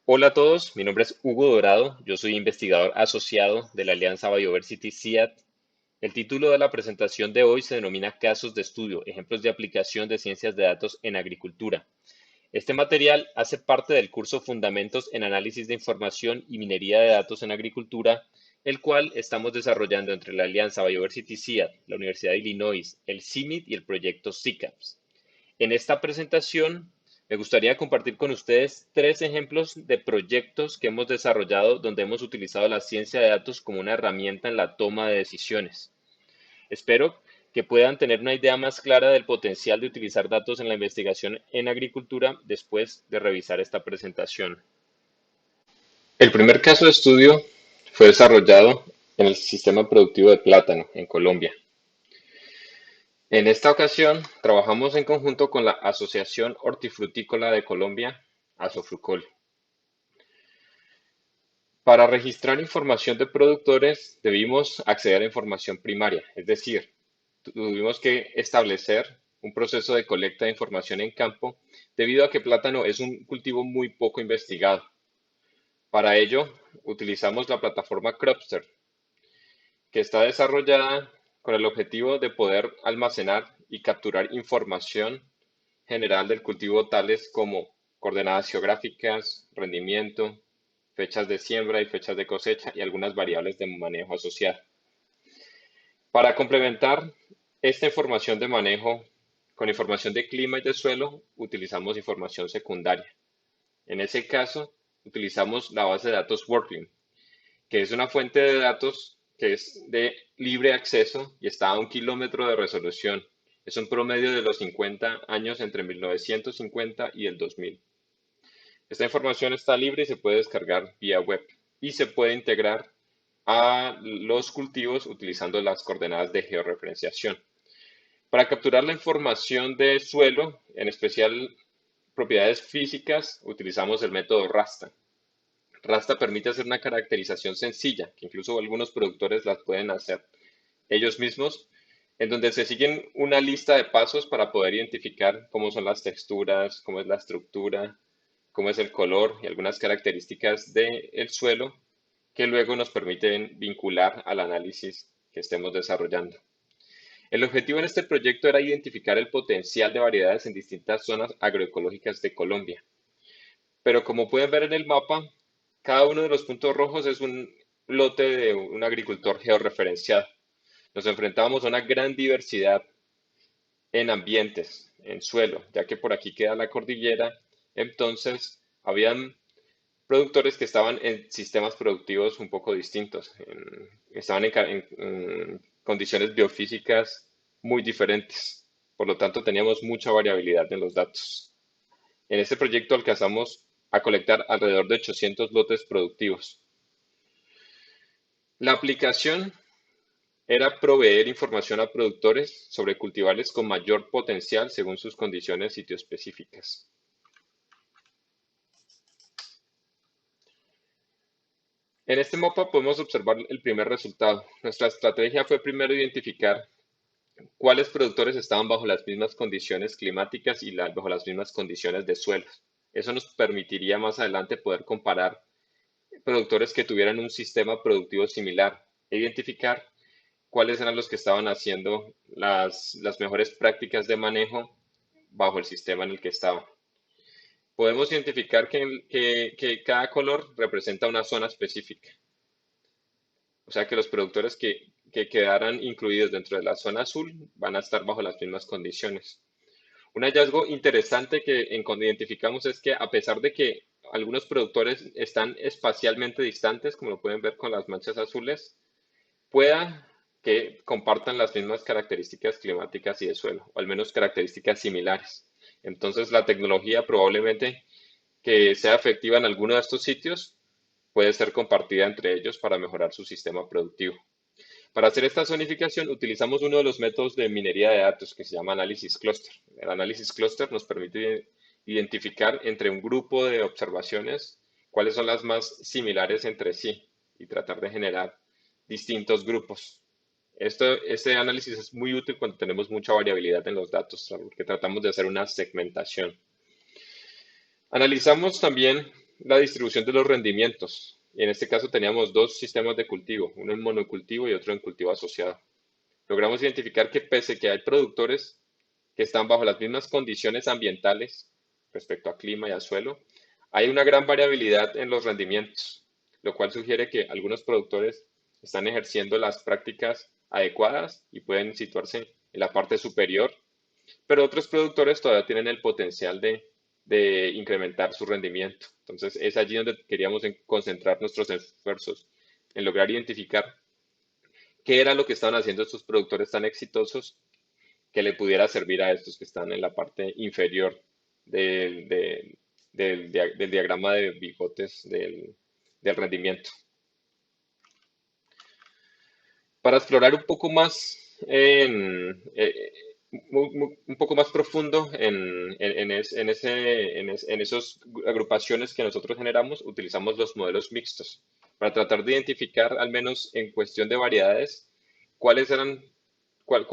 Hola a todos, mi nombre es Hugo Dorado, yo soy investigador asociado de la Alianza Biodiversity CIAT. El título de la presentación de hoy se denomina Casos de estudio, ejemplos de aplicación de ciencias de datos en agricultura. Este material hace parte del curso Fundamentos en Análisis de Información y Minería de Datos en Agricultura, el cual estamos desarrollando entre la Alianza Biodiversity CIAT, la Universidad de Illinois, el CIMID y el proyecto SICAPS. En esta presentación me gustaría compartir con ustedes tres ejemplos de proyectos que hemos desarrollado donde hemos utilizado la ciencia de datos como una herramienta en la toma de decisiones. Espero que puedan tener una idea más clara del potencial de utilizar datos en la investigación en agricultura después de revisar esta presentación. El primer caso de estudio fue desarrollado en el sistema productivo de plátano en Colombia. En esta ocasión, trabajamos en conjunto con la Asociación Hortifrutícola de Colombia, Asofrucol. Para registrar información de productores, debimos acceder a información primaria, es decir, tuvimos que establecer un proceso de colecta de información en campo debido a que plátano es un cultivo muy poco investigado. Para ello, utilizamos la plataforma Cropster, que está desarrollada con el objetivo de poder almacenar y capturar información general del cultivo tales como coordenadas geográficas, rendimiento, fechas de siembra y fechas de cosecha y algunas variables de manejo asociadas. Para complementar esta información de manejo con información de clima y de suelo, utilizamos información secundaria. En ese caso, utilizamos la base de datos Worklim, que es una fuente de datos que es de libre acceso y está a 1 kilómetro de resolución. Es un promedio de los 50 años entre 1950 y el 2000. Esta información está libre y se puede descargar vía web y se puede integrar a los cultivos utilizando las coordenadas de georreferenciación. Para capturar la información de suelo, en especial propiedades físicas, utilizamos el método RASTA. RASTA permite hacer una caracterización sencilla, que incluso algunos productores las pueden hacer ellos mismos, en donde se siguen una lista de pasos para poder identificar cómo son las texturas, cómo es la estructura, cómo es el color y algunas características del suelo que luego nos permiten vincular al análisis que estemos desarrollando. El objetivo en este proyecto era identificar el potencial de variedades en distintas zonas agroecológicas de Colombia. Pero como pueden ver en el mapa, cada uno de los puntos rojos es un lote de un agricultor georreferenciado. Nos enfrentábamos a una gran diversidad en ambientes, en suelo, ya que por aquí queda la cordillera, entonces habían productores que estaban en sistemas productivos un poco distintos, estaban en condiciones biofísicas muy diferentes, por lo tanto teníamos mucha variabilidad en los datos. En este proyecto alcanzamos a colectar alrededor de 800 lotes productivos. La aplicación era proveer información a productores sobre cultivares con mayor potencial según sus condiciones sitioespecíficas. En este mapa podemos observar el primer resultado. Nuestra estrategia fue primero identificar cuáles productores estaban bajo las mismas condiciones climáticas y bajo las mismas condiciones de suelos. Eso nos permitiría más adelante poder comparar productores que tuvieran un sistema productivo similar e identificar cuáles eran los que estaban haciendo las mejores prácticas de manejo bajo el sistema en el que estaban. Podemos identificar que cada color representa una zona específica. O sea que los productores que quedaran incluidos dentro de la zona azul van a estar bajo las mismas condiciones. Un hallazgo interesante que identificamos es que a pesar de que algunos productores están espacialmente distantes, como lo pueden ver con las manchas azules, pueda que compartan las mismas características climáticas y de suelo, o al menos características similares. Entonces, la tecnología probablemente que sea efectiva en alguno de estos sitios puede ser compartida entre ellos para mejorar su sistema productivo. Para hacer esta zonificación utilizamos uno de los métodos de minería de datos que se llama análisis clúster. El análisis clúster nos permite identificar entre un grupo de observaciones cuáles son las más similares entre sí y tratar de generar distintos grupos. Este análisis es muy útil cuando tenemos mucha variabilidad en los datos, porque tratamos de hacer una segmentación. Analizamos también la distribución de los rendimientos. Y en este caso teníamos dos sistemas de cultivo, uno en monocultivo y otro en cultivo asociado. Logramos identificar que pese que hay productores que están bajo las mismas condiciones ambientales respecto a clima y a suelo, hay una gran variabilidad en los rendimientos, lo cual sugiere que algunos productores están ejerciendo las prácticas adecuadas y pueden situarse en la parte superior, pero otros productores todavía tienen el potencial de incrementar su rendimiento. Entonces es allí donde queríamos concentrar nuestros esfuerzos, en lograr identificar qué era lo que estaban haciendo estos productores tan exitosos que le pudiera servir a estos que están en la parte inferior del, del diagrama de bigotes del rendimiento. Para explorar un poco más un poco más profundo en esas agrupaciones que nosotros generamos, utilizamos los modelos mixtos para tratar de identificar, al menos en cuestión de variedades, cuáles eran, cuál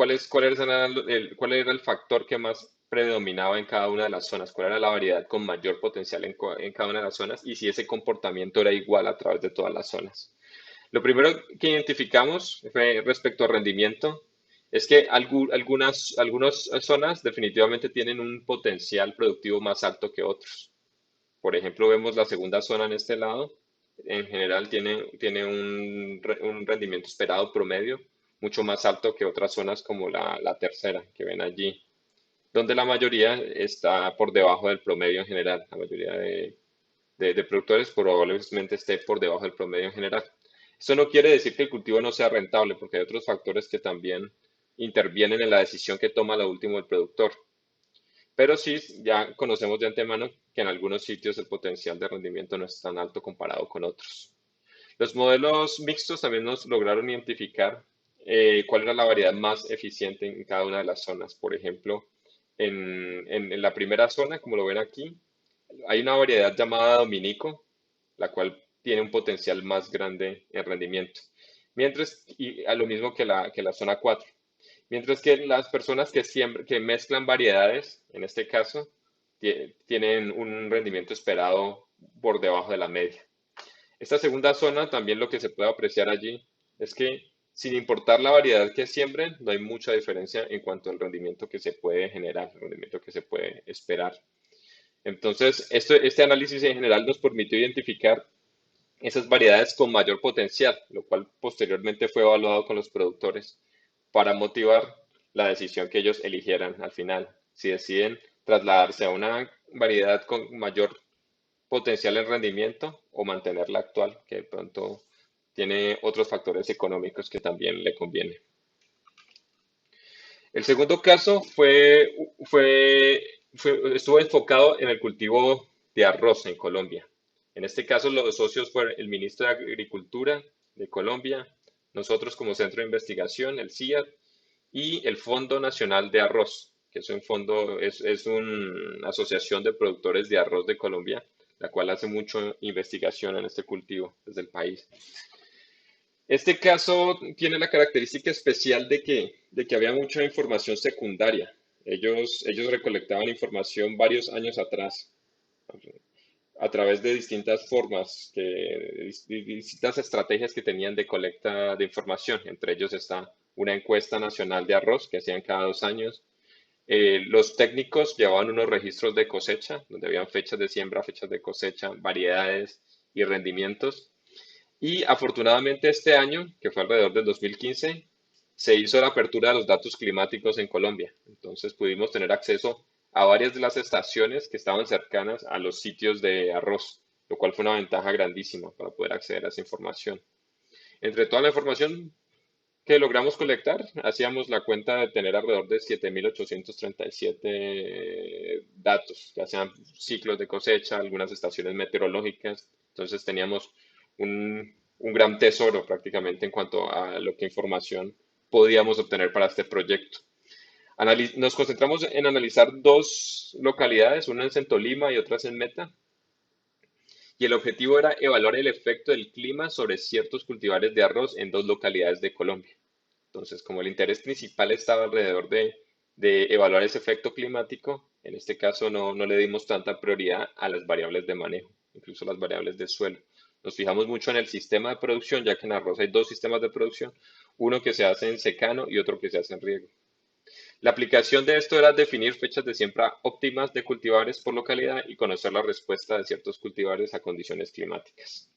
era el factor que más predominaba en cada una de las zonas, cuál era la variedad con mayor potencial en cada una de las zonas y si ese comportamiento era igual a través de todas las zonas. Lo primero que identificamos respecto a rendimiento es que algunas zonas definitivamente tienen un potencial productivo más alto que otros. Por ejemplo, vemos la segunda zona en este lado. En general tiene un rendimiento esperado promedio mucho más alto que otras zonas como la tercera que ven allí, donde la mayoría está por debajo del promedio en general. La mayoría de productores probablemente esté por debajo del promedio en general. Esto no quiere decir que el cultivo no sea rentable, porque hay otros factores que también intervienen en la decisión que toma lo último el productor. Pero sí, ya conocemos de antemano que en algunos sitios el potencial de rendimiento no es tan alto comparado con otros. Los modelos mixtos también nos lograron identificar cuál era la variedad más eficiente en cada una de las zonas. Por ejemplo, en la primera zona, como lo ven aquí, hay una variedad llamada Dominico, la cual tiene un potencial más grande en rendimiento. Mientras, y a lo mismo que la zona 4. Mientras que las personas que mezclan variedades, en este caso, tienen un rendimiento esperado por debajo de la media. Esta segunda zona, también lo que se puede apreciar allí es que sin importar la variedad que siembren, no hay mucha diferencia en cuanto al rendimiento que se puede generar, el rendimiento que se puede esperar. Entonces, este análisis en general nos permitió identificar esas variedades con mayor potencial, lo cual posteriormente fue evaluado con los productores para motivar la decisión que ellos eligieran al final. Si deciden trasladarse a una variedad con mayor potencial en rendimiento o mantener la actual, que de pronto tiene otros factores económicos que también le conviene. El segundo caso estuvo enfocado en el cultivo de arroz en Colombia. En este caso, los socios fueron el ministro de Agricultura de Colombia, nosotros como centro de investigación, el CIAD, y el Fondo Nacional de Arroz, que es un fondo, es una asociación de productores de arroz de Colombia, la cual hace mucha investigación en este cultivo desde el país. Este caso tiene la característica especial de que había mucha información secundaria. Ellos recolectaban información varios años atrás a través de distintas formas, distintas estrategias que tenían de colecta de información. Entre ellos está una encuesta nacional de arroz que hacían cada 2 años. Los técnicos llevaban unos registros de cosecha, donde habían fechas de siembra, fechas de cosecha, variedades y rendimientos. Y afortunadamente este año, que fue alrededor del 2015, se hizo la apertura de los datos climáticos en Colombia. Entonces pudimos tener acceso a varias de las estaciones que estaban cercanas a los sitios de arroz, lo cual fue una ventaja grandísima para poder acceder a esa información. Entre toda la información que logramos colectar, hacíamos la cuenta de tener alrededor de 7.837 datos, ya sean ciclos de cosecha, algunas estaciones meteorológicas. Entonces teníamos un gran tesoro prácticamente en cuanto a lo que información podíamos obtener para este proyecto. Nos concentramos en analizar dos localidades, una en Centolima y otra en Meta, y el objetivo era evaluar el efecto del clima sobre ciertos cultivares de arroz en dos localidades de Colombia. Entonces, como el interés principal estaba alrededor de evaluar ese efecto climático, en este caso no le dimos tanta prioridad a las variables de manejo. incluso las variables de suelo. Nos fijamos mucho en el sistema de producción, ya que en arroz hay dos sistemas de producción, uno que se hace en secano y otro que se hace en riego. La aplicación de esto era definir fechas de siembra óptimas de cultivares por localidad y conocer la respuesta de ciertos cultivares a condiciones climáticas.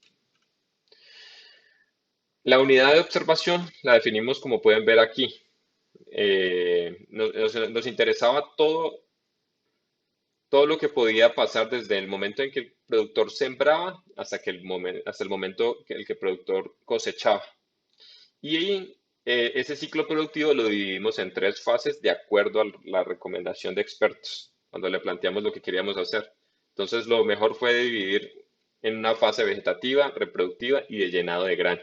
La unidad de observación la definimos como pueden ver aquí. Nos interesaba todo lo que podía pasar desde el momento en que el productor sembraba hasta el momento en que el productor cosechaba. Y ese ciclo productivo lo dividimos en tres fases de acuerdo a la recomendación de expertos, cuando le planteamos lo que queríamos hacer. Entonces, lo mejor fue dividir en una fase vegetativa, reproductiva y de llenado de grano.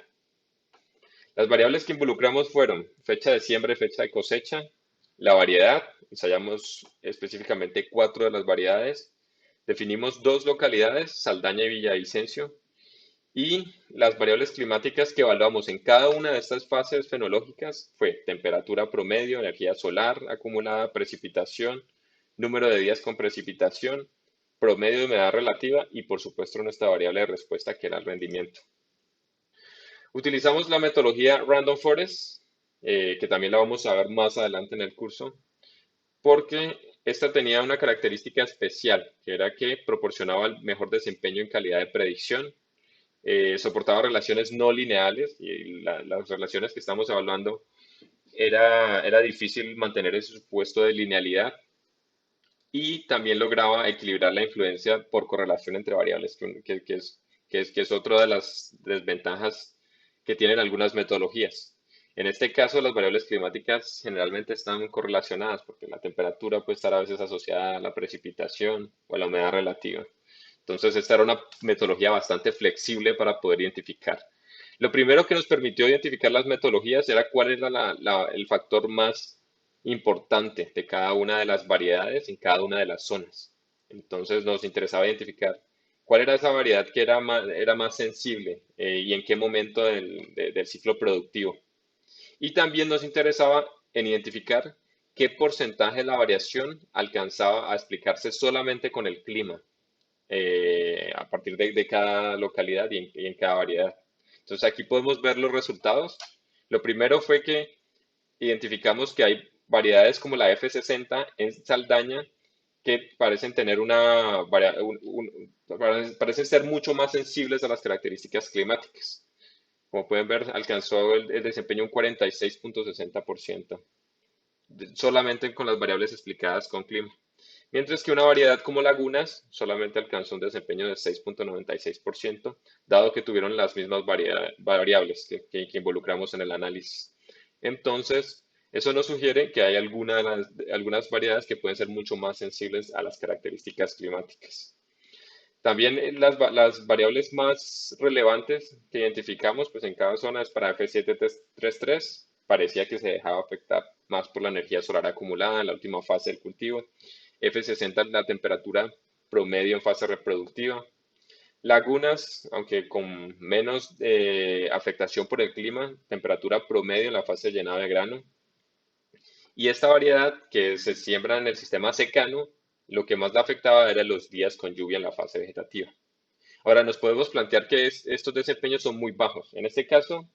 Las variables que involucramos fueron fecha de siembra y fecha de cosecha, la variedad, ensayamos específicamente cuatro de las variedades, definimos dos localidades, Saldaña y Villavicencio, y las variables climáticas que evaluamos en cada una de estas fases fenológicas fue temperatura promedio, energía solar acumulada, precipitación, número de días con precipitación, promedio de humedad relativa y por supuesto nuestra variable de respuesta que era el rendimiento. Utilizamos la metodología Random Forest, que también la vamos a ver más adelante en el curso, porque esta tenía una característica especial, que era que proporcionaba el mejor desempeño en calidad de predicción, soportaba relaciones no lineales y las relaciones que estamos evaluando era difícil mantener ese supuesto de linealidad y también lograba equilibrar la influencia por correlación entre variables, que es otra de las desventajas que tienen algunas metodologías. En este caso, las variables climáticas generalmente están correlacionadas porque la temperatura puede estar a veces asociada a la precipitación o a la humedad relativa. Entonces, esta era una metodología bastante flexible para poder identificar. Lo primero que nos permitió identificar las metodologías era cuál era el factor más importante de cada una de las variedades en cada una de las zonas. Entonces, nos interesaba identificar cuál era esa variedad que era más sensible y en qué momento del ciclo productivo. Y también nos interesaba en identificar qué porcentaje de la variación alcanzaba a explicarse solamente con el clima a partir de cada localidad y en cada variedad. Entonces aquí podemos ver los resultados. Lo primero fue que identificamos que hay variedades como la F60 en Saldaña que parecen tener parecen ser mucho más sensibles a las características climáticas. Como pueden ver, alcanzó el desempeño un 46.60%, solamente con las variables explicadas con clima. Mientras que una variedad como Lagunas solamente alcanzó un desempeño de 6.96%, dado que tuvieron las mismas variables que involucramos en el análisis. Entonces, eso nos sugiere que hay algunas variedades que pueden ser mucho más sensibles a las características climáticas. También las variables más relevantes que identificamos pues en cada zona es para F733, parecía que se dejaba afectar más por la energía solar acumulada en la última fase del cultivo. F60 la temperatura promedio en fase reproductiva. Lagunas, aunque con menos afectación por el clima, temperatura promedio en la fase de llenado de grano. Y esta variedad que se siembra en el sistema secano, lo que más la afectaba eran los días con lluvia en la fase vegetativa. Ahora nos podemos plantear que estos desempeños son muy bajos. En este caso,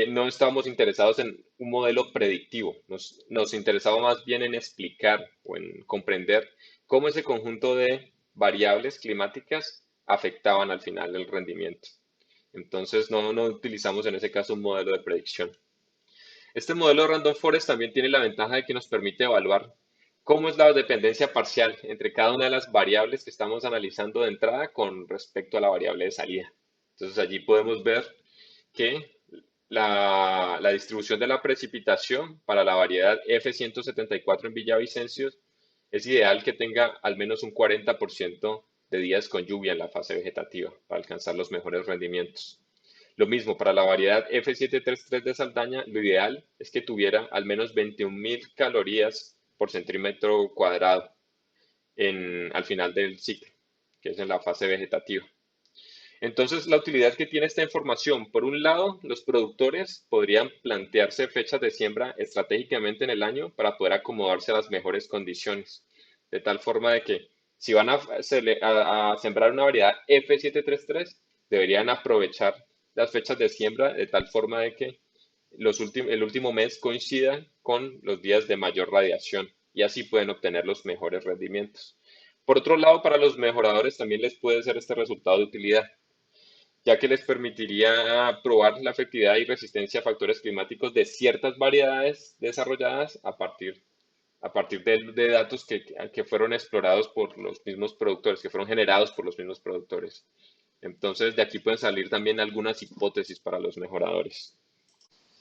no estábamos interesados en un modelo predictivo, nos interesaba más bien en explicar o en comprender cómo ese conjunto de variables climáticas afectaban al final el rendimiento. Entonces no utilizamos en ese caso un modelo de predicción. Este modelo de Random Forest también tiene la ventaja de que nos permite evaluar cómo es la dependencia parcial entre cada una de las variables que estamos analizando de entrada con respecto a la variable de salida. Entonces allí podemos ver que la distribución de la precipitación para la variedad F174 en Villavicencio es ideal que tenga al menos un 40% de días con lluvia en la fase vegetativa para alcanzar los mejores rendimientos. Lo mismo para la variedad F733 de Saldaña, lo ideal es que tuviera al menos 21.000 calorías por centímetro cuadrado al final del ciclo, que es en la fase vegetativa. Entonces, la utilidad que tiene esta información, por un lado, los productores podrían plantearse fechas de siembra estratégicamente en el año para poder acomodarse a las mejores condiciones, de tal forma de que Si van a sembrar una variedad F733, deberían aprovechar las fechas de siembra de tal forma de que el último mes coincida con los días de mayor radiación y así pueden obtener los mejores rendimientos. Por otro lado, para los mejoradores también les puede ser este resultado de utilidad, ya que les permitiría probar la efectividad y resistencia a factores climáticos de ciertas variedades desarrolladas a partir de datos que fueron explorados por los mismos productores, que fueron generados por los mismos productores. Entonces, de aquí pueden salir también algunas hipótesis para los mejoradores.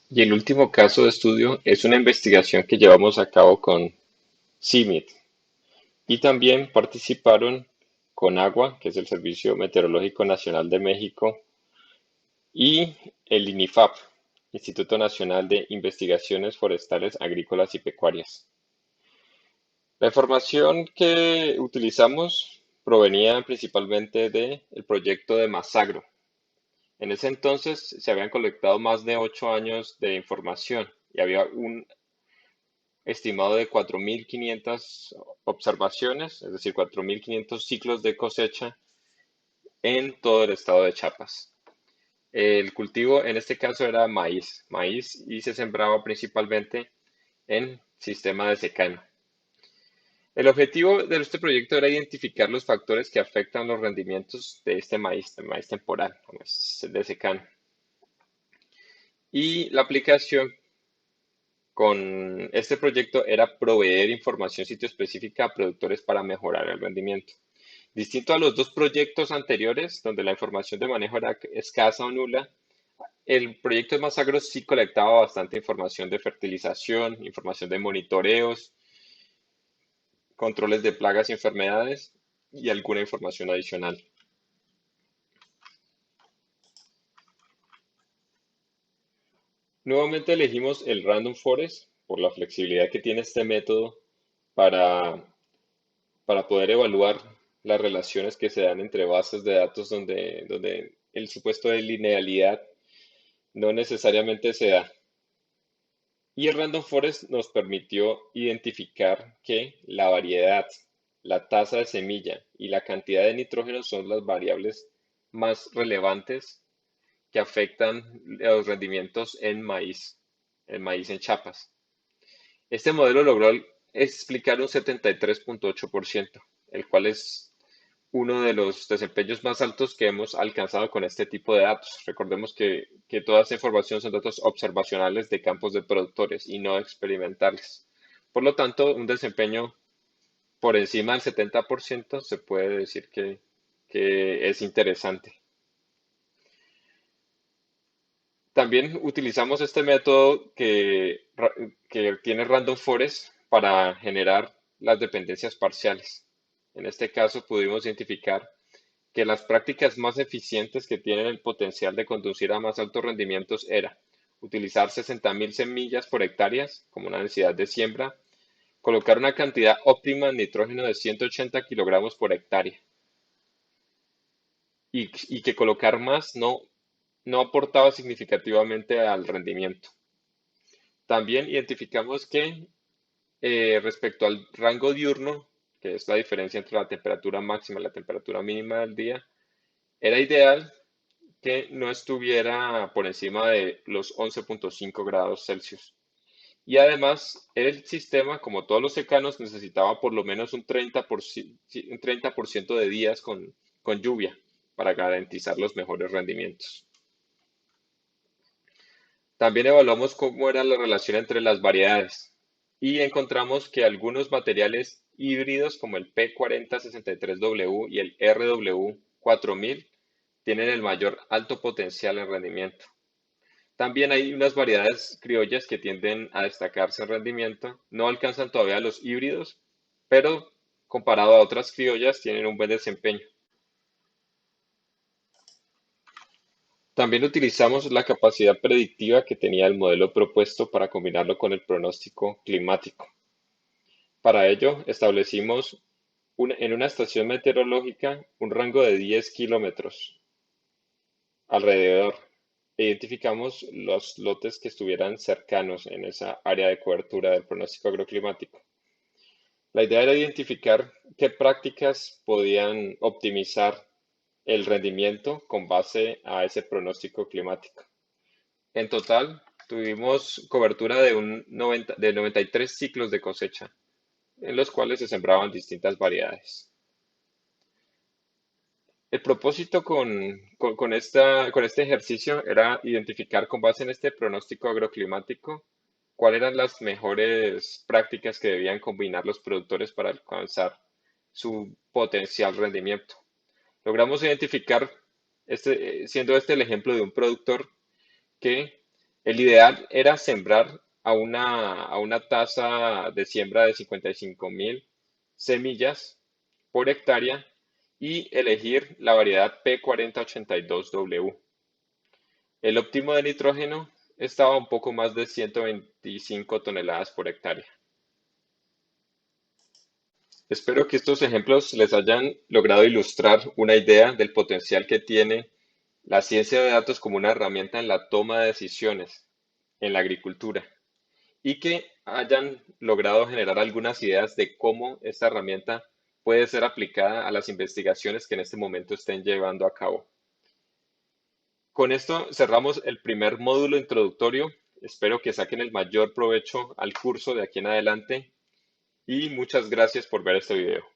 Y el último caso de estudio es una investigación que llevamos a cabo con CIMMYT y también participaron CONAGUA, que es el Servicio Meteorológico Nacional de México, y el INIFAP, Instituto Nacional de Investigaciones Forestales, Agrícolas y Pecuarias. La información que utilizamos provenía principalmente del proyecto de Masagro. En ese entonces se habían colectado más de 8 años de información y había un estimado de 4.500 observaciones, es decir, 4.500 ciclos de cosecha en todo el estado de Chiapas. El cultivo en este caso era maíz y se sembraba principalmente en sistema de secano. El objetivo de este proyecto era identificar los factores que afectan los rendimientos de este maíz temporal, maíz de secano. Y la aplicación con este proyecto era proveer información sitio específica a productores para mejorar el rendimiento. Distinto a los dos proyectos anteriores, donde la información de manejo era escasa o nula, el proyecto de Masagro sí colectaba bastante información de fertilización, información de monitoreos, controles de plagas y enfermedades y alguna información adicional. Nuevamente elegimos el Random Forest por la flexibilidad que tiene este método para, para poder evaluar las relaciones que se dan entre bases de datos donde el supuesto de linealidad no necesariamente se da. Y el Random Forest nos permitió identificar que la variedad, la tasa de semilla y la cantidad de nitrógeno son las variables más relevantes que afectan los rendimientos en maíz en Chiapas. Este modelo logró explicar un 73.8%, el cual es uno de los desempeños más altos que hemos alcanzado con este tipo de datos. Recordemos que toda esta información son datos observacionales de campos de productores y no experimentales. Por lo tanto, un desempeño por encima del 70% se puede decir que es interesante. También utilizamos este método que tiene Random Forest para generar las dependencias parciales. En este caso pudimos identificar que las prácticas más eficientes que tienen el potencial de conducir a más altos rendimientos era utilizar 60.000 semillas por hectárea como una densidad de siembra, colocar una cantidad óptima de nitrógeno de 180 kilogramos por hectárea y que colocar más no aportaba significativamente al rendimiento. También identificamos que respecto al rango diurno, que es la diferencia entre la temperatura máxima y la temperatura mínima del día, era ideal que no estuviera por encima de los 11.5 grados Celsius. Y además, el sistema, como todos los secanos, necesitaba por lo menos un 30% de días con lluvia para garantizar los mejores rendimientos. También evaluamos cómo era la relación entre las variedades y encontramos que algunos materiales híbridos como el P4063W y el RW4000 tienen el mayor alto potencial en rendimiento. También hay unas variedades criollas que tienden a destacarse en rendimiento, no alcanzan todavía los híbridos, pero comparado a otras criollas tienen un buen desempeño. También utilizamos la capacidad predictiva que tenía el modelo propuesto para combinarlo con el pronóstico climático. Para ello, establecimos en una estación meteorológica un rango de 10 kilómetros alrededor. Identificamos los lotes que estuvieran cercanos en esa área de cobertura del pronóstico agroclimático. La idea era identificar qué prácticas podían optimizar el rendimiento con base a ese pronóstico climático. En total, tuvimos cobertura de 93 ciclos de cosecha, en los cuales se sembraban distintas variedades. El propósito con este ejercicio era identificar con base en este pronóstico agroclimático cuáles eran las mejores prácticas que debían combinar los productores para alcanzar su potencial rendimiento. Logramos identificar, siendo este el ejemplo de un productor, que el ideal era sembrar a una tasa de siembra de 55.000 semillas por hectárea y elegir la variedad P4082W. El óptimo de nitrógeno estaba un poco más de 125 toneladas por hectárea. Espero que estos ejemplos les hayan logrado ilustrar una idea del potencial que tiene la ciencia de datos como una herramienta en la toma de decisiones en la agricultura y que hayan logrado generar algunas ideas de cómo esta herramienta puede ser aplicada a las investigaciones que en este momento estén llevando a cabo. Con esto cerramos el primer módulo introductorio. Espero que saquen el mayor provecho al curso de aquí en adelante y muchas gracias por ver este video.